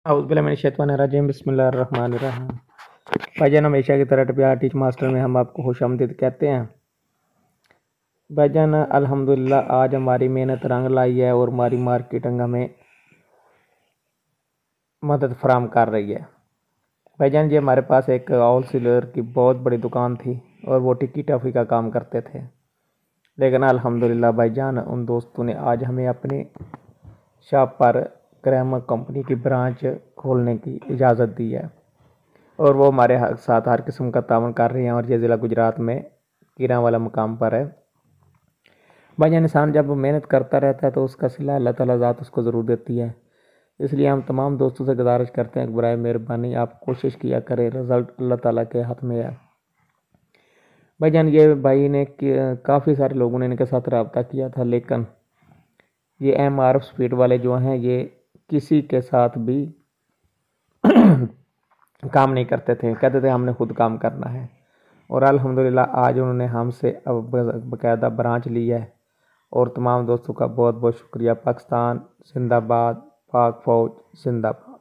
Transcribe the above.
औज़ुबिल्लाहिमिनश्शैतानिर्रजीम बिस्मिल्लाहिर्रहमानिर्रहीम। भाईजान हमेशा की तरह टपिया टीच मास्टर में हम आपको खुशामदीद कहते हैं। भाईजान अल्हम्दुलिल्लाह आज हमारी मेहनत रंग लाई है और हमारी मार्केटिंग हमें मदद फराम कर रही है। भाईजान जी हमारे पास एक होलसेलर की बहुत बड़ी दुकान थी और वो टिक्की टॉफ़ी का काम करते थे, लेकिन अल्हम्दुलिल्लाह भाईजान उन दोस्तों ने आज हमें अपनी शॉप पर क्रैमर कंपनी की ब्रांच खोलने की इजाज़त दी है और वो हमारे साथ हर किस्म का तावन कर रहे हैं और ये ज़िला गुजरात में कीरा वाला मुकाम पर है। भाईजान इंसान जब मेहनत करता रहता है तो उसका सिला अल्लाह ताला ज़ात उसको ज़रूर देती है। इसलिए हम तमाम दोस्तों से गुजारिश करते हैं कि बराए मेहरबानी आप कोशिश किया करें, रिज़ल्ट अल्लाह ताला के हाथ में है। भाईजान ये भाई ने काफ़ी सारे लोगों ने इनके साथ रब्ता किया था, लेकिन ये MRF स्पीड वाले जो हैं ये किसी के साथ भी काम नहीं करते थे, कहते थे हमने खुद काम करना है। और अल्हम्दुलिल्लाह आज उन्होंने हमसे अब बाकायदा ब्रांच ली है और तमाम दोस्तों का बहुत बहुत शुक्रिया। पाकिस्तान जिंदाबाद, पाक फ़ौज जिंदाबाद।